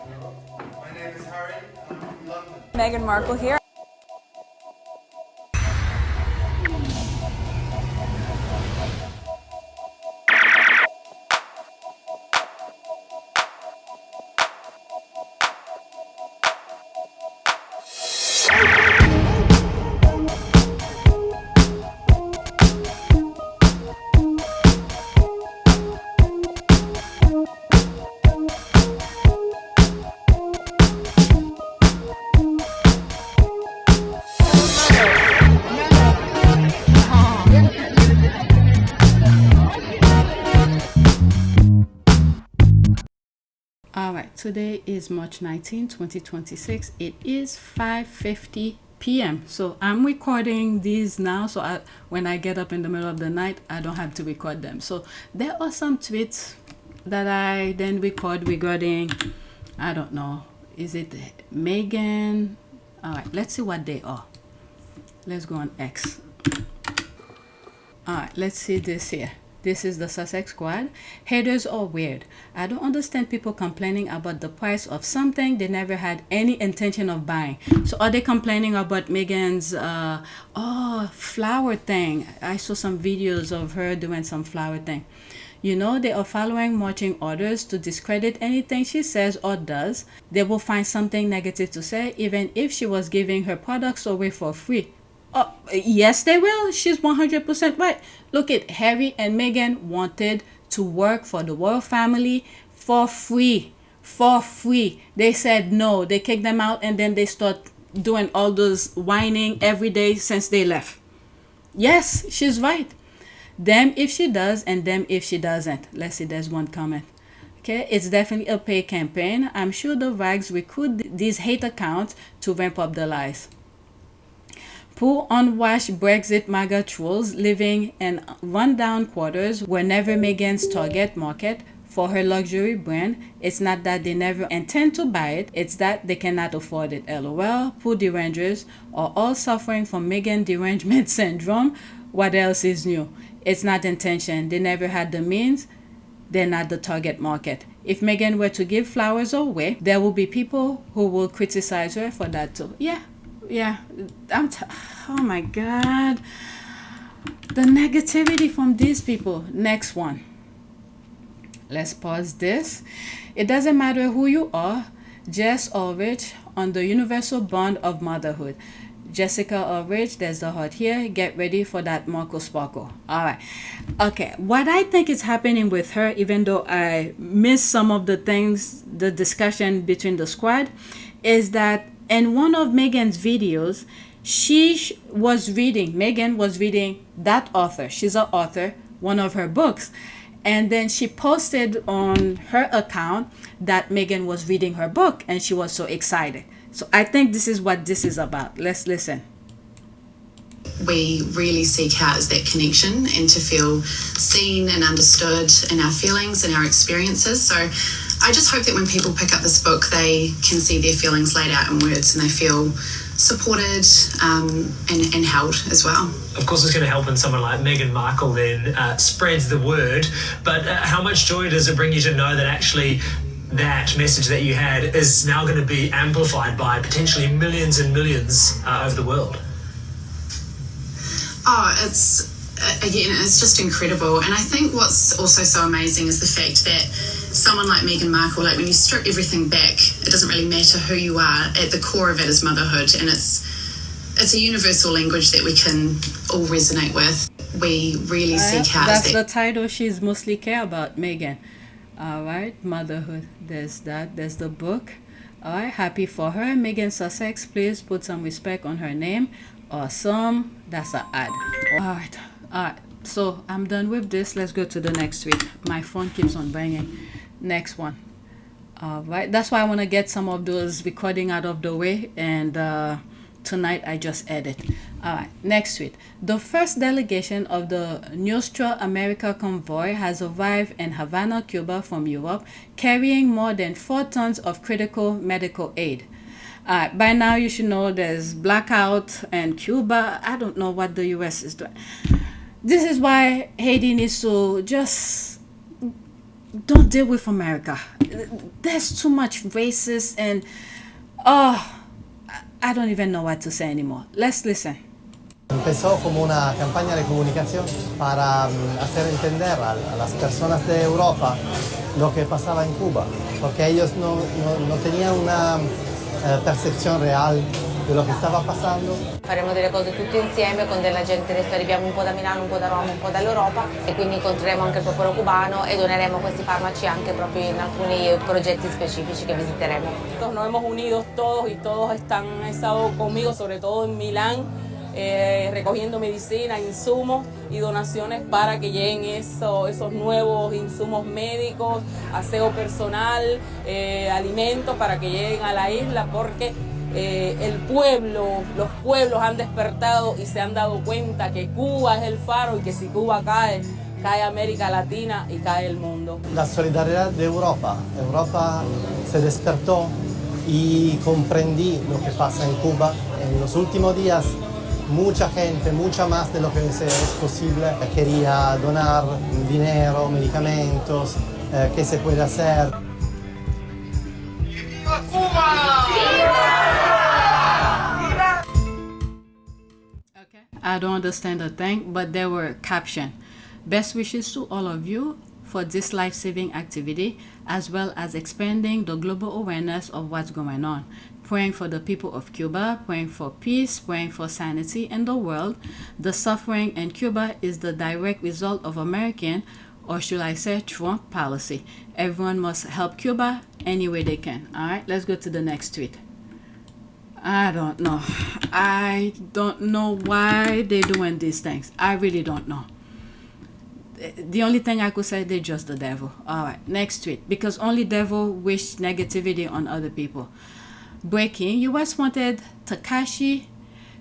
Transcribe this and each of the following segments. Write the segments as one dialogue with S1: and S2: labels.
S1: My name is Harry, and I'm from London.
S2: Meghan Markle here.
S3: Alright, today is March 19, 2026. It is 5:50 p.m. So I'm recording these now, so when I get up in the middle of the night, I don't have to record them. So there are some tweets that I then record regarding, I don't know, is it Meghan? Alright, let's see what they are. Let's go on X. Alright, let's see this here. This is the Sussex squad. Haters are weird. I don't understand people complaining about the price of something they never had any intention of buying. So are they complaining about Meghan's flower thing? I saw some videos of her doing some flower thing. You know, they are following marching orders to discredit anything she says or does. They will find something negative to say, even if she was giving her products away for free. Oh, yes, they will. She's 100% right. Look at Harry and Meghan wanted to work for the royal family for free. For free. They said no. They kicked them out and then they start doing all those whining every day since they left. Yes, she's right. Them if she does and them if she doesn't. Let's see, there's one comment. Okay, it's definitely a pay campaign. I'm sure the rags recruit these hate accounts to ramp up the lies. Poor unwashed Brexit MAGA trolls living in rundown quarters were never Meghan's target market for her luxury brand. It's not that they never intend to buy it, it's that they cannot afford it. LOL. Poor derangers are all suffering from Meghan derangement syndrome. What else is new? It's not intention. They never had the means. They're not the target market. If Meghan were to give flowers away, there will be people who will criticize her for that too. Yeah, oh my god, the negativity from these people. Next one, let's pause this. It doesn't matter who you are. Jess Ulrich on the universal bond of motherhood. Jessica Ulrich, there's the heart here. Get ready for that Marco Sparkle. All right. Okay. What I think is happening with her, even though I missed some of the things, the discussion between the squad, is that in one of Meghan's videos, Meghan was reading that author. She's an author, one of her books. And then she posted on her account that Meghan was reading her book and she was so excited. So I think this is what this is about. Let's listen.
S4: We really seek out is that connection and to feel seen and understood in our feelings and our experiences. So I just hope that when people pick up this book, they can see their feelings laid out in words and they feel supported and held as well.
S5: Of course, it's going to help when someone like Meghan Markle then spreads the word. But how much joy does it bring you to know that actually that message that you had is now going to be amplified by potentially millions and millions over the world?
S4: Oh, it's just incredible. And I think what's also so amazing is the fact that someone like Meghan Markle, like when you strip everything back, it doesn't really matter who you are. At the core of it is motherhood, and it's a universal language that we can all resonate with. We really seek out.
S3: That's the title she's mostly care about, Meghan. All right, motherhood. There's that. There's the book. All right, happy for her. Meghan Sussex, please put some respect on her name. Awesome. That's an ad. All right. So I'm done with this. Let's go to the next tweet. My phone keeps on banging. Next one. All right. That's why I want to get some of those recording out of the way. And tonight I just edit. All right. Next tweet. The first delegation of the Nuestra América Convoy has arrived in Havana, Cuba from Europe, carrying more than 4 tons of critical medical aid. By now you should know there's blackout in Cuba. I don't know what the US is doing. This is why Haiti needs to just don't deal with America. There's too much racist and I don't even know what to say anymore. Let's listen.
S2: Empezó como una campaña de comunicación para hacer entender a las personas de Europa lo que pasaba en Cuba, porque ellos no tenían una percezione reale di lo che stava passando.
S6: Faremo delle cose tutti insieme con della gente, adesso arriviamo un po' da Milano, un po' da Roma, un po' dall'Europa e quindi incontreremo anche il popolo cubano e doneremo questi farmaci anche proprio in alcuni progetti specifici che visiteremo.
S7: Nos hemos unido todos y todos han estado conmigo, sobre todo en Milán, recogiendo medicina, insumos y donaciones para que lleguen esos nuevos insumos médicos, aseo personal, alimentos para que lleguen a la isla porque los pueblos han despertado y se han dado cuenta que Cuba es el faro y que si Cuba cae, cae América Latina y cae el mundo.
S2: La solidaridad de Europa. Europa se despertó y comprendí lo que pasa en Cuba. En los últimos días mucha gente, mucha más de lo que es posible, quería donar dinero, medicamentos, qué se puede hacer.
S1: ¡Viva Cuba!
S3: I don't understand a thing, but there were caption. Best wishes to all of you for this life-saving activity, as well as expanding the global awareness of what's going on. Praying for the people of Cuba, praying for peace, praying for sanity in the world. The suffering in Cuba is the direct result of American, or should I say Trump policy. Everyone must help Cuba any way they can. All right, let's go to the next tweet. I don't know. I don't know why they're doing these things. I really don't know. The only thing I could say, they're just the devil. All right, next tweet. Because only devil wish negativity on other people. Breaking, U.S. wanted Takaichi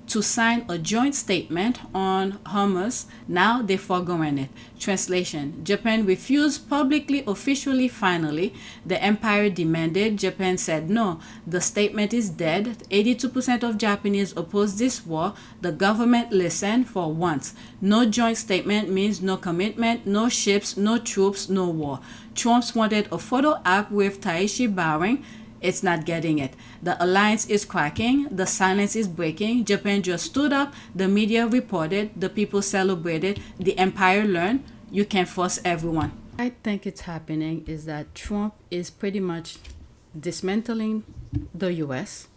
S3: to sign a joint statement on Hormuz. Now they're forgoing it. Translation, Japan refused publicly, officially, finally. The empire demanded. Japan said no. The statement is dead. 82% of Japanese oppose this war. The government listened for once. No joint statement means no commitment, no ships, no troops, no war. Trump wanted a photo app with Takaichi bowing. It's not getting it. The alliance is cracking. The silence is breaking. Japan just stood up. The media reported. The people celebrated. The empire learned. You can force everyone. I think it's happening is that Trump is pretty much dismantling the U.S.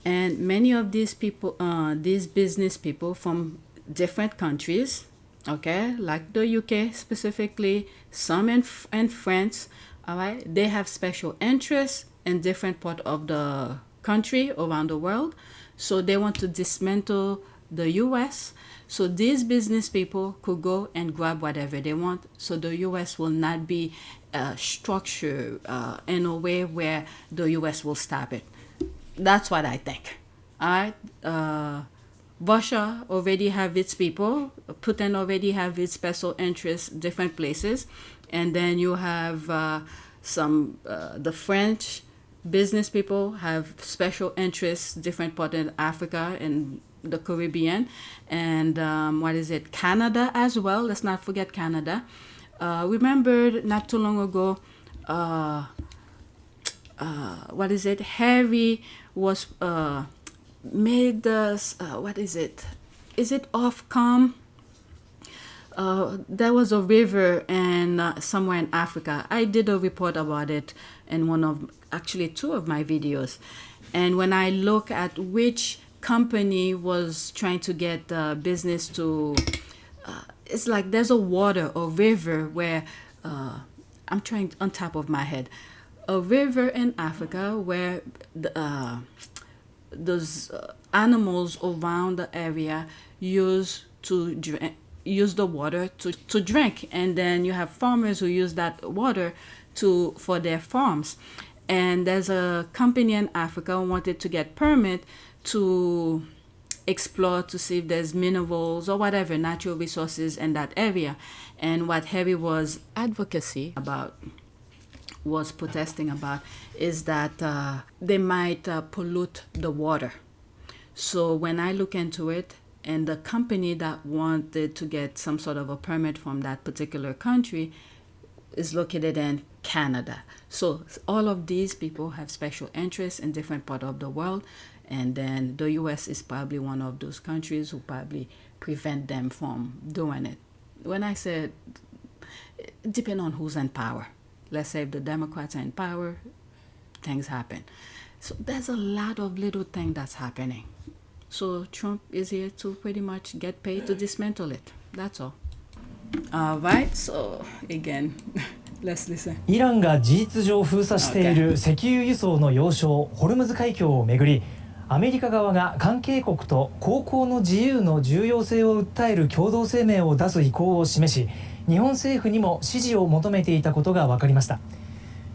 S3: And many of these people, these business people from different countries, okay, like the UK specifically, some in France, all right, they have special interests in different part of the country around the world. So they want to dismantle the US. So these business people could go and grab whatever they want. So the US will not be structured in a way where the US will stop it. That's what I think. All right. Russia already have its people. Putin already have its special interests, different places. And then you have the French business people have special interests, different parts in Africa and the Caribbean, and Canada as well. Let's not forget Canada. Remember not too long ago, Harry was made us, is it Ofcom? There was a river and somewhere in Africa. I did a report about it in two of my videos. And when I look at which company was trying to get business to, it's like there's a river where, I'm trying on top of my head, a river in Africa where those animals around the area use the water to drink, and then you have farmers who use that water for their farms. And there's a company in Africa who wanted to get permit to explore to see if there's minerals or whatever natural resources in that area. And what Harry was protesting about is that they might pollute the water. So when I look into it, and the company that wanted to get some sort of a permit from that particular country is located in Canada. So all of these people have special interests in different parts of the world, and then the US is probably one of those countries who probably prevent them from doing it. When I said, depend on who's in power. Let's say if the Democrats are in power, things happen. So there's a lot of little things that's happening. So Trump is here to pretty much get paid to dismantle it. That's all. All right, so again, let's listen.
S8: イランが事実上封鎖している石油輸送の要衝ホルムズ海峡をめぐり、アメリカ側が関係国と航行の自由の重要性を訴える共同声明を出す意向を示し、日本政府にも支持を求めていたことが分かりました。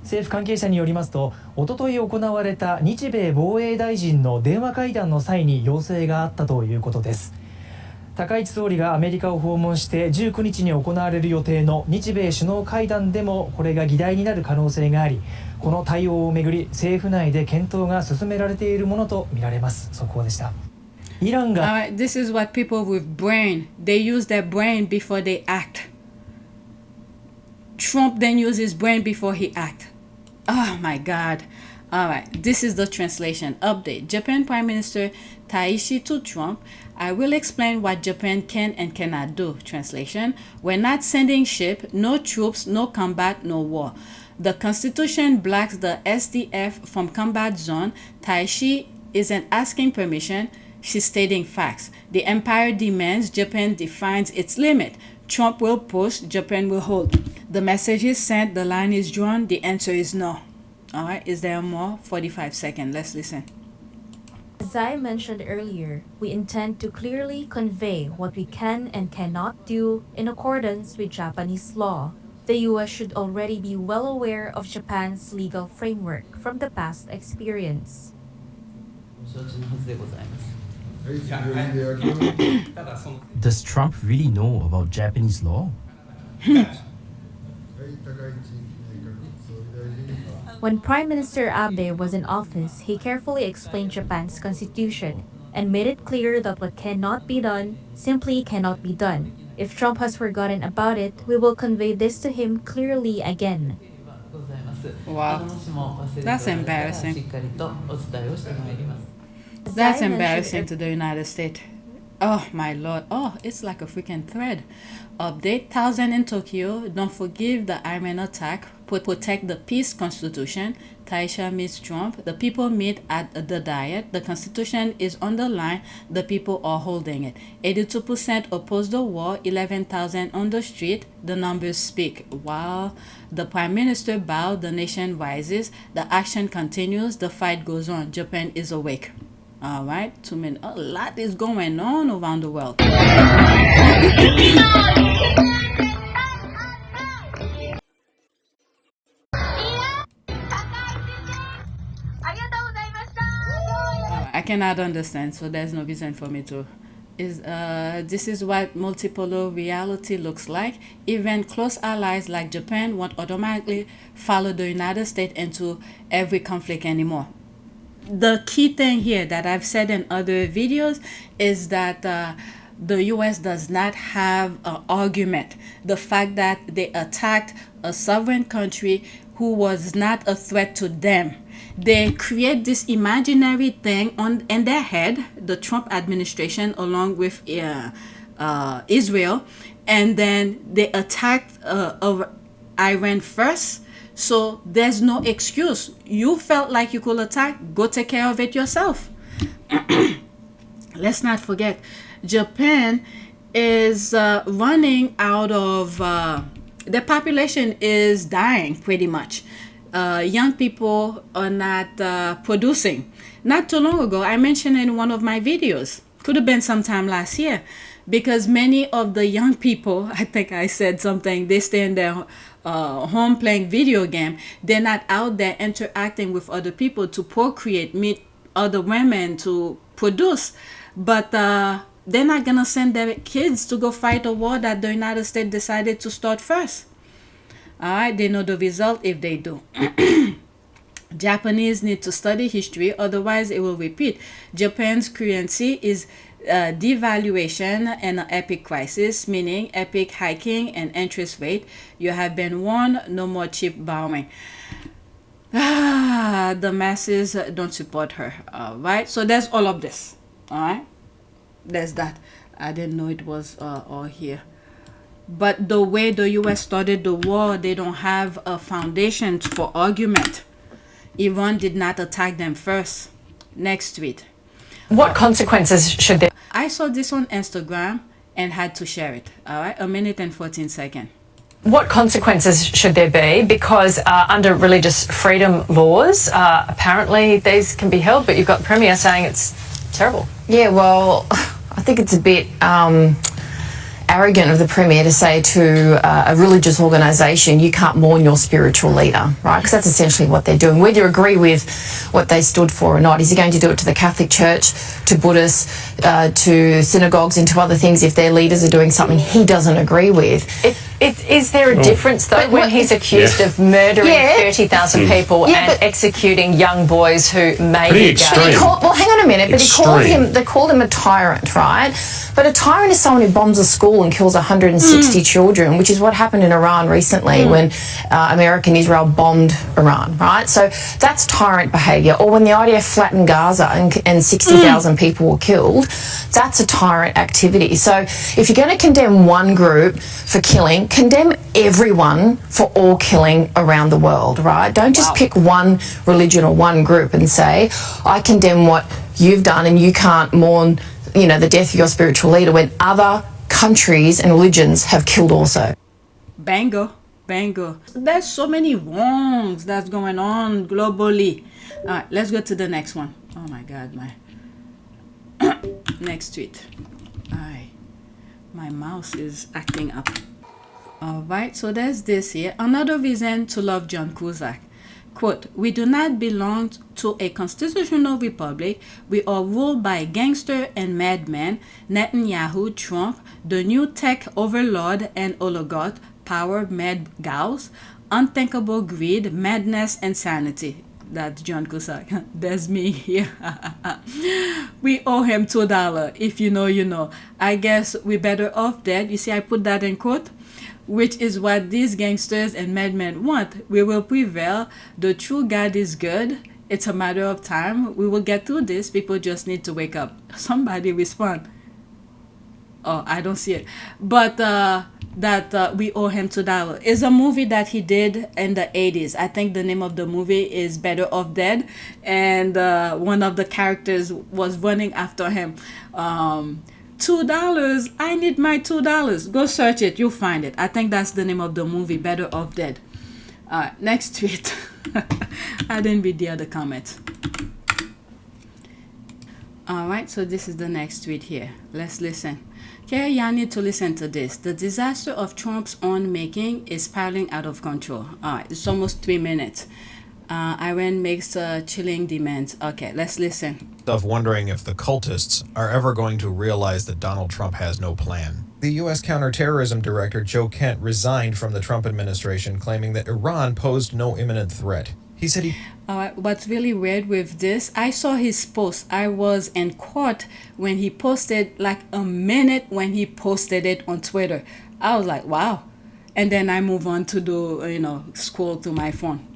S8: 政府関係者によりますと、おととい行われた日米防衛大臣の電話会談の際に要請があったということです。高市総理がアメリカを訪問して19日に行われる予定の日米首脳会談でもこれが議題になる可能性があり、この対応をめぐり政府内で検討が進められているものとみられます。速報でした。イランが
S3: This is what people with brain, they use their brain before they act. Trump then used his brain before he act. Oh my God. All right, this is the translation update. Japan Prime Minister Takaichi to Trump. I will explain what Japan can and cannot do. Translation: we're not sending ship, no troops, no combat, no war. The Constitution blocks the SDF from combat zone. Takaichi isn't asking permission. She's stating facts. The empire demands, Japan defines its limit. Trump will push, Japan will hold. The message is sent, the line is drawn, the answer is no. All right, is there more? 45 seconds. Let's listen.
S9: As I mentioned earlier, we intend to clearly convey what we can and cannot do in accordance with Japanese law. The US should already be well aware of Japan's legal framework from the past experience.
S10: Does Trump really know about Japanese law?
S9: When Prime Minister Abe was in office, he carefully explained Japan's constitution and made it clear that what cannot be done simply cannot be done. If Trump has forgotten about it, we will convey this to him clearly again.
S3: Wow, that's embarrassing. That's embarrassing to the United States. Oh my Lord. Oh, it's like a freaking thread. Update: 1,000 in Tokyo. Don't forgive the Iran attack. Protect the peace constitution. Taisha meets Trump. The people meet at the Diet. The constitution is on the line. The people are holding it. 82% oppose the war. 11,000 on the street. The numbers speak. While the prime minister bowed, the nation rises. The action continues. The fight goes on. Japan is awake. All right, 2 minutes. A lot is going on around the world. I cannot understand, so there's no reason for me to. This is what multipolar reality looks like. Even close allies like Japan won't automatically follow the United States into every conflict anymore. The key thing here that I've said in other videos is that the US does not have an argument. The fact that they attacked a sovereign country who was not a threat to them. They create this imaginary thing in their head, the Trump administration along with Israel, and then they attacked Iran first. So there's no excuse. You felt like you could attack, go take care of it yourself. Let's not forget, Japan is running out of, the population is dying pretty much. Young people are not producing. Not too long ago, I mentioned in one of my videos, could have been sometime last year, because many of the young people, I think I said something, they stay in their home playing video game. They're not out there interacting with other people to procreate, meet other women, to produce. But they're not gonna send their kids to go fight a war that the United States decided to start first. All right, they know the result if they do. Japanese need to study history, otherwise it will repeat. Japan's currency is devaluation and an epic crisis, meaning epic hiking and interest rate. You have been warned, no more cheap borrowing. The masses don't support her. All right, so there's all of this. All right, there's that. I didn't know it was all here. But the way the US started the war, they don't have a foundation for argument. Iran did not attack them first. Next tweet.
S11: What consequences should there?
S3: I saw this on Instagram and had to share it. All right, 1 minute and 14 seconds.
S11: What consequences should there be? Because under religious freedom laws, apparently these can be held, but you've got the Premier saying it's terrible.
S12: Yeah, well, I think it's a bit arrogant of the Premier to say to a religious organisation, you can't mourn your spiritual leader, right? Because that's essentially what they're doing. Whether you agree with what they stood for or not, is he going to do it to the Catholic Church, to Buddhists, to synagogues and to other things if their leaders are doing something he doesn't agree with?
S11: Is there a difference, though, when he's accused of murdering 30,000 people and executing young boys who may be gay?
S12: Well, hang on a minute, but they called him a tyrant, right? But a tyrant is someone who bombs a school and kills 160 children, which is what happened in Iran recently when America and Israel bombed Iran, right? So that's tyrant behaviour. Or when the IDF flattened Gaza and 60,000 people were killed, that's a tyrant activity. So if you're going to condemn one group for killing, condemn everyone for all killing around the world, right? Don't just pick one religion or one group and say, I condemn what you've done and you can't mourn, you know, the death of your spiritual leader when other countries and religions have killed also.
S3: Bango. There's so many wrongs that's going on globally. All right, let's go to the next one. Oh my God, my next tweet. My mouse is acting up. All right, so there's this here. Another reason to love John Cusack. Quote, we do not belong to a constitutional republic. We are ruled by gangster and madman, Netanyahu, Trump, the new tech overlord and oligarch, power mad gauss, unthinkable greed, madness, and sanity. That's John Cusack. That's me here. We owe him $2. If you know, you know. I guess we're better off dead. You see, I put that in quote, which is what these gangsters and madmen want. We will prevail. The true God is good. It's a matter of time. We will get through this. People just need to wake up. Somebody respond. Oh, I don't see it. But that we owe him $2 is a movie that he did in the 80s. I think the name of the movie is Better Off Dead, and one of the characters was running after him. $2, I need my $2. Go search it, you'll find it. I think that's the name of the movie, Better Off Dead. Next tweet. I didn't read the other comments. All right, so this is the next tweet here. Let's listen. Okay, y'all need to listen to this. The disaster of Trump's own making is spiraling out of control. All right, it's almost 3 minutes. Iran makes chilling demands. Okay, let's listen.
S13: Of wondering if the cultists are ever going to realize that Donald Trump has no plan. The U.S. counterterrorism director, Joe Kent, resigned from the Trump administration, claiming that Iran posed no imminent threat. He said he...
S3: What's really weird with this, I saw his post. I was in court when he posted, like a minute when he posted it on Twitter. I was like, wow. And then I move on to do, scroll through my phone.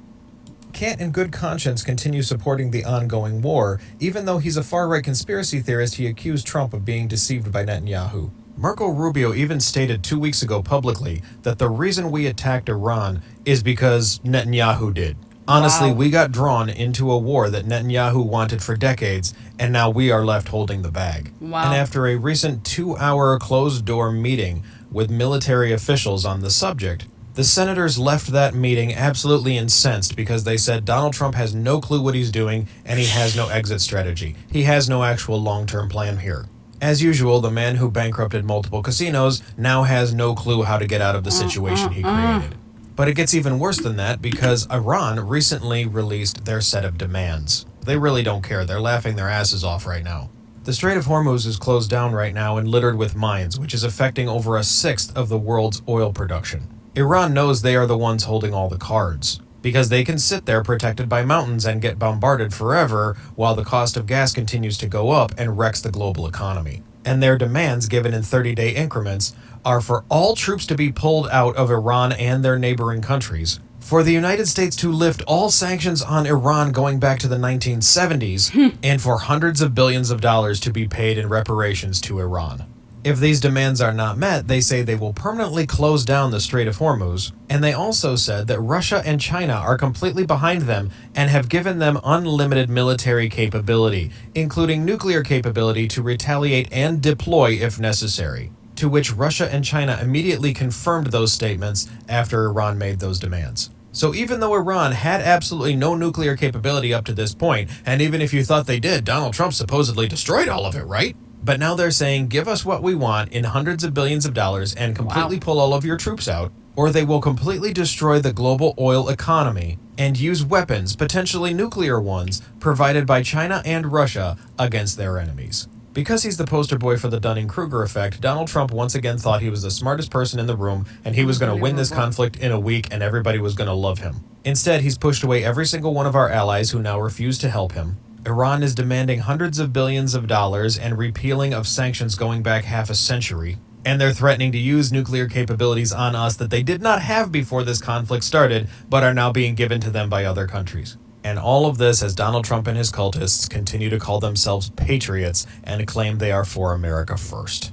S13: Can't in good conscience continue supporting the ongoing war, even though he's a far-right conspiracy theorist. He accused Trump of being deceived by Netanyahu. Marco Rubio even stated 2 weeks ago publicly that the reason we attacked Iran is because Netanyahu did. Honestly, we got drawn into a war that Netanyahu wanted for decades, and now we are left holding the bag.
S3: Wow.
S13: And after a recent 2-hour closed-door meeting with military officials on the subject, the senators left that meeting absolutely incensed because they said Donald Trump has no clue what he's doing and he has no exit strategy. He has no actual long-term plan here. As usual, the man who bankrupted multiple casinos now has no clue how to get out of the situation he created. But it gets even worse than that because Iran recently released their set of demands. They really don't care. They're laughing their asses off right now. The Strait of Hormuz is closed down right now and littered with mines, which is affecting over 1/6 of the world's oil production. Iran knows they are the ones holding all the cards, because they can sit there protected by mountains and get bombarded forever while the cost of gas continues to go up and wrecks the global economy. and their demands, given in 30-day increments, are for all troops to be pulled out of Iran and their neighboring countries, for the United States to lift all sanctions on Iran going back to the 1970s, and for hundreds of billions of dollars to be paid in reparations to Iran. If these demands are not met, they say they will permanently close down the Strait of Hormuz, and they also said that Russia and China are completely behind them and have given them unlimited military capability, including nuclear capability to retaliate and deploy if necessary, to which Russia and China immediately confirmed those statements after Iran made those demands. So even though Iran had absolutely no nuclear capability up to this point, and even if you thought they did, Donald Trump supposedly destroyed all of it, right? But now they're saying, give us what we want in hundreds of billions of dollars and completely pull all of your troops out, or they will completely destroy the global oil economy and use weapons, potentially nuclear ones, provided by China and Russia against their enemies. Because he's the poster boy for the Dunning-Kruger effect, Donald Trump once again thought he was the smartest person in the room and he was going to win this conflict in a week and everybody was going to love him. Instead, he's pushed away every single one of our allies who now refuse to help him. Iran is demanding hundreds of billions of dollars and repealing of sanctions going back half a century. And they're threatening to use nuclear capabilities on us that they did not have before this conflict started, but are now being given to them by other countries. And all of this as Donald Trump and his cultists continue to call themselves patriots and claim they are for America first.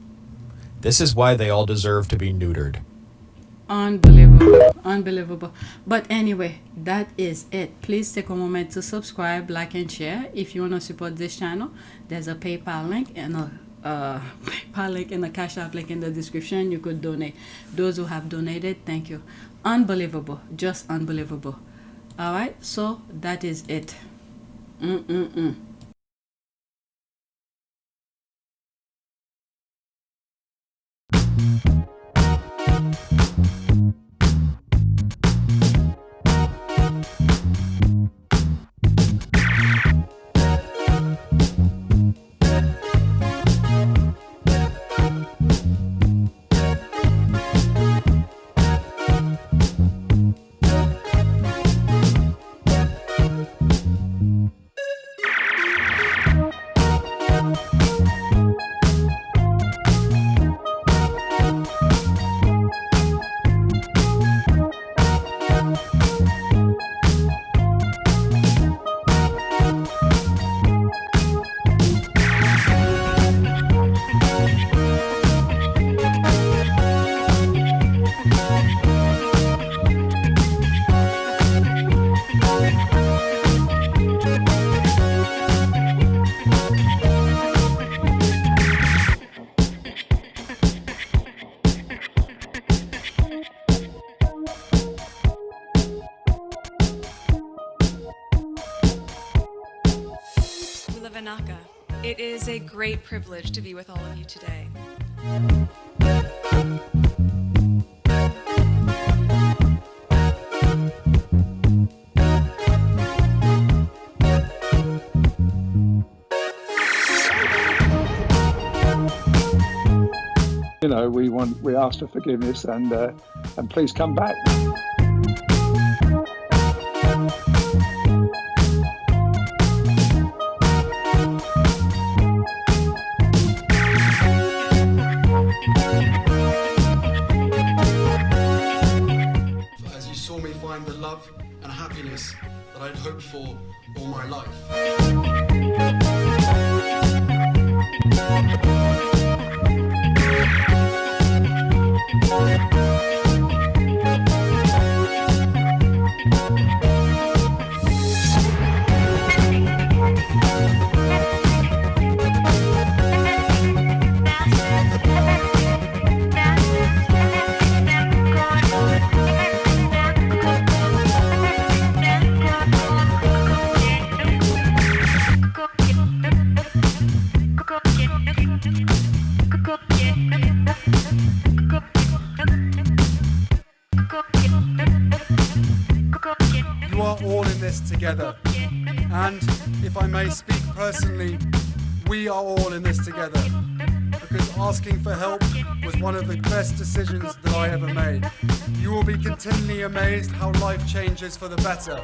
S13: This is why they all deserve to be neutered.
S3: Unbelievable. But anyway, that is it. Please take a moment to subscribe, like, and share. If you want to support this channel, there's a PayPal link and a PayPal link and a Cash App link in the description. You could donate. Those who have donated, thank you. Unbelievable. Just unbelievable. All right, so that is it.
S14: It is a great privilege to be with all of you today.
S15: You know, we ask for forgiveness and please come back.
S1: Find the love and happiness that I'd hoped for all my life. You are all in this together, and if I may speak personally, we are all in this together, because asking for help was one of the best decisions that I ever made. You will be continually amazed how life changes for the better.